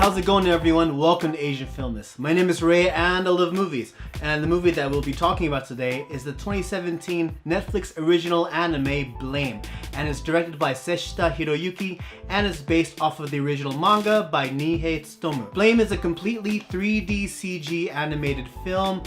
how's it going everyone? Welcome to Asian Filmist. My name is Ray and I love movies. And the movie that we'll be talking about today is the 2017 Netflix original anime Blame. And it's directed by Seshita Hiroyuki and it's based off of the original manga by Nihei Tsutomu. Blame is a completely 3D CG animated film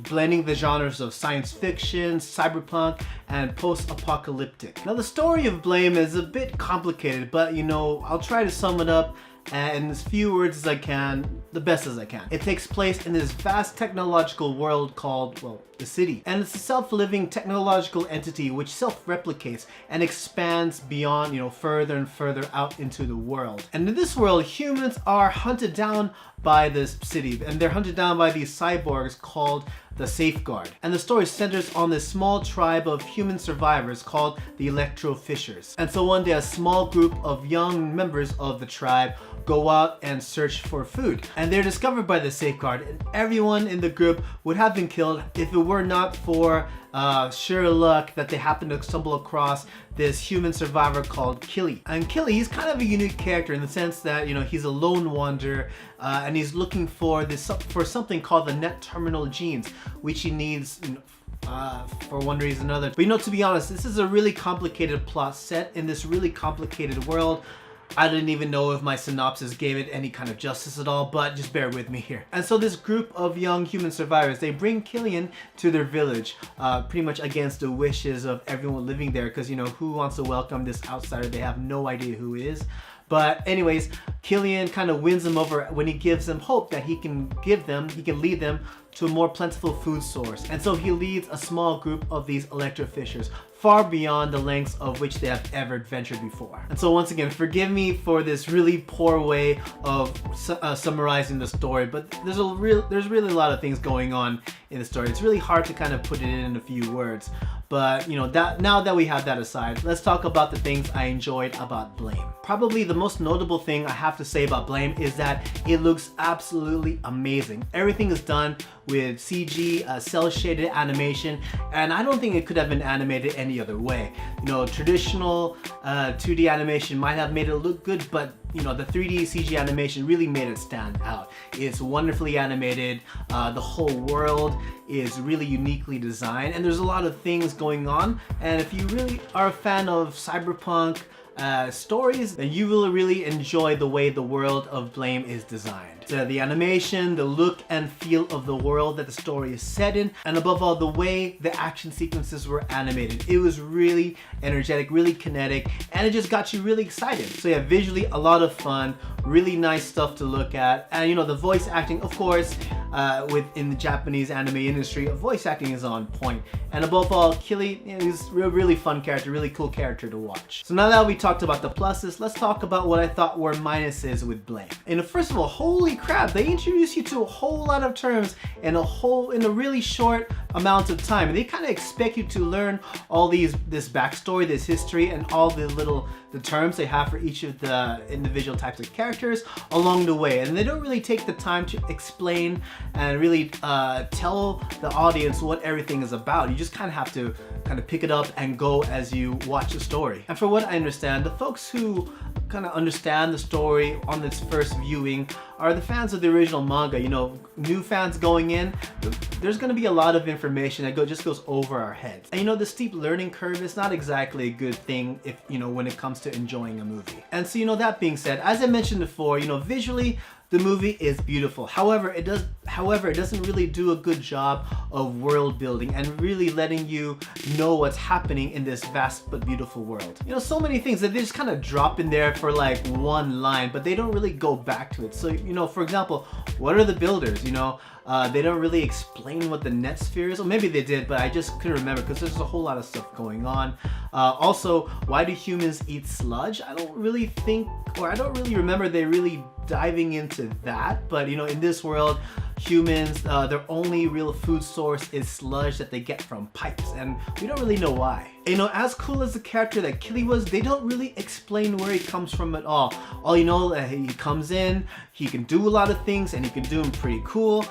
blending the genres of science fiction, cyberpunk, and post-apocalyptic. Now the story of Blame is a bit complicated, but I'll try to sum it up in as few words as I can, the best as I can. It takes place in this vast technological world called, well, the city. And it's a self-living technological entity which self-replicates and expands beyond, further and further out into the world. And in this world, humans are hunted down by this city, and they're hunted down by these cyborgs called the Safeguard. And the story centers on this small tribe of human survivors called the Electro-Fishers. And so one day a small group of young members of the tribe go out and search for food. And they're discovered by the Safeguard, and everyone in the group would have been killed if it were not for sheer luck that they happened to stumble across this human survivor called Killy. And Killy, he's kind of a unique character in the sense that, he's a lone wanderer and he's looking for something called the net terminal genes, which he needs for one reason or another. But to be honest, this is a really complicated plot set in this really complicated world. I didn't even know if my synopsis gave it any kind of justice at all, but just bear with me here. And so this group of young human survivors, they bring Killian to their village, pretty much against the wishes of everyone living there, because who wants to welcome this outsider? They have no idea who he is. But anyways, Killian kind of wins them over when he gives them hope that he can lead them to a more plentiful food source. And so he leads a small group of these Electro-Fishers far beyond the lengths of which they have ever adventured before. And so once again, forgive me for this really poor way of summarizing the story, but there's really a lot of things going on in the story. It's really hard to kind of put it in a few words. But now that we have that aside, let's talk about the things I enjoyed about Blame. Probably the most notable thing I have to say about Blame is that it looks absolutely amazing. Everything is done with CG, cel-shaded animation, and I don't think it could have been animated any other way. Traditional 2D animation might have made it look good, but the 3D CG animation really made it stand out. It's wonderfully animated, the whole world is really uniquely designed, and there's a lot of things going on. And if you really are a fan of cyberpunk stories, then you will really enjoy the way the world of Blame is designed. So the animation, the look and feel of the world that the story is set in, and above all, the way the action sequences were animated. It was really energetic, really kinetic, and it just got you really excited. So yeah, visually a lot of fun, really nice stuff to look at. And the voice acting, of course, within the Japanese anime industry, voice acting is on point. And above all, Killy is a really fun character, really cool character to watch. So now that we talked about the pluses, let's talk about what I thought were minuses with Blame. And first of all, holy crap, they introduce you to a whole lot of terms in a really short amount of time. And they kind of expect you to learn all this backstory, this history, and all the terms they have for each of the individual types of characters along the way. And they don't really take the time to explain and really tell the audience what everything is about. You just kind of have to pick it up and go as you watch the story. And for what I understand, the folks who kind of understand the story on this first viewing are the fans of the original manga. New fans going in, there's going to be a lot of information that just goes over our heads. And the steep learning curve is not exactly a good thing if when it comes to enjoying a movie. And so that being said, as I mentioned before, visually the movie is beautiful. However, it doesn't really do a good job of world building and really letting you know what's happening in this vast but beautiful world. So many things that they just kind of drop in there for like one line, but they don't really go back to it. So, for example, what are the builders? They don't really explain what the net sphere is. Or maybe they did, but I just couldn't remember because there's a whole lot of stuff going on. Also, why do humans eat sludge? I don't really remember they really diving into that. But in this world, humans, their only real food source is sludge that they get from pipes, and we don't really know why. You know, as cool as the character that Killy was, they don't really explain where he comes from at all. All you know, he comes in, he can do a lot of things, and he can do them pretty cool.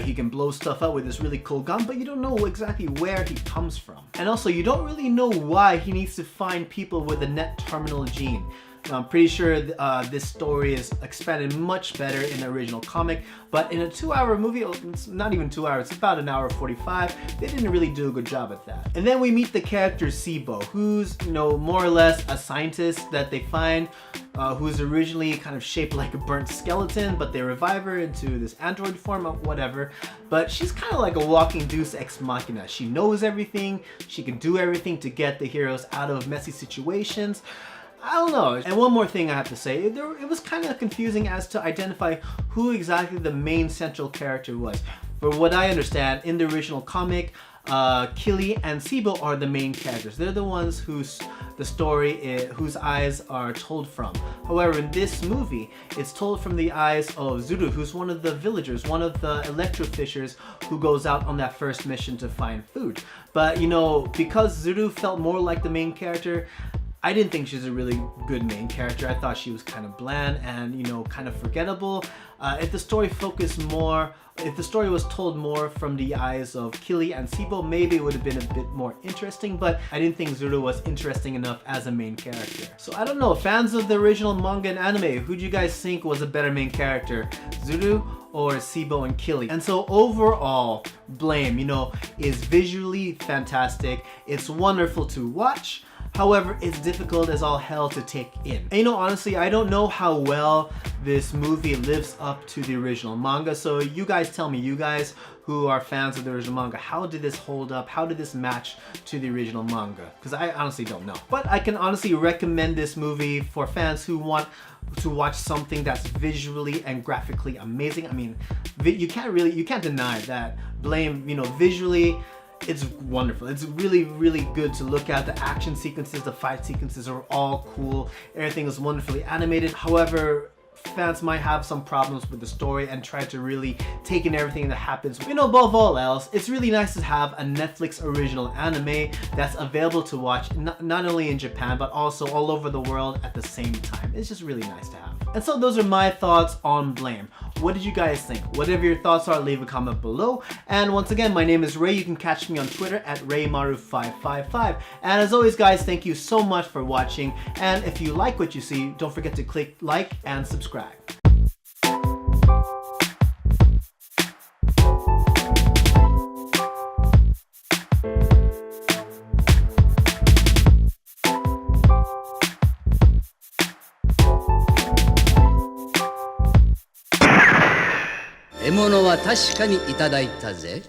He can blow stuff up with this really cool gun, but you don't know exactly where he comes from. And also, you don't really know why he needs to find people with the net terminal gene. I'm pretty sure this story is expanded much better in the original comic, but in a 2-hour movie, it's not even 2 hours, it's about 1 hour 45, they didn't really do a good job at that. And then we meet the character Sibo, who's, you know, more or less a scientist that they find, who's originally kind of shaped like a burnt skeleton, but they revive her into this android form of whatever. But she's kind of like a walking deus ex machina. She knows everything, she can do everything to get the heroes out of messy situations. I don't know. And one more thing I have to say, it was kind of confusing as to identify who exactly the main central character was. For what I understand, in the original comic, Killy and Sibo are the main characters. They're the ones whose eyes are told from. However, in this movie, it's told from the eyes of Zuru, who's one of the villagers, one of the electrofishers who goes out on that first mission to find food. But, you know, because Zuru felt more like the main character, I didn't think she's a really good main character. I thought she was kind of bland and, you know, kind of forgettable. If the story was told more from the eyes of Killy and Sibo, maybe it would have been a bit more interesting, but I didn't think Zuru was interesting enough as a main character. So I don't know, fans of the original manga and anime, who do you guys think was a better main character? Zuru or Sibo and Killy? And so overall, Blame, you know, is visually fantastic. It's wonderful to watch. However, it's difficult as all hell to take in. And you know, honestly, I don't know how well this movie lives up to the original manga, so you guys tell me, you guys who are fans of the original manga, how did this hold up? How did this match to the original manga? Because I honestly don't know. But I can honestly recommend this movie for fans who want to watch something that's visually and graphically amazing. I mean, you can't deny that Blame, you know, visually, it's wonderful. It's really, really good to look at. The action sequences, the fight sequences are all cool. Everything is wonderfully animated. However, fans might have some problems with the story and try to really take in everything that happens. You know, above all else, it's really nice to have a Netflix original anime that's available to watch not only in Japan, but also all over the world at the same time. It's just really nice to have. And so those are my thoughts on Blame. What did you guys think? Whatever your thoughts are, leave a comment below. And once again, my name is Ray. You can catch me on Twitter at RayMaru555. And as always, guys, thank you so much for watching. And if you like what you see, don't forget to click like and subscribe. 獲物は確かにいただいたぜ。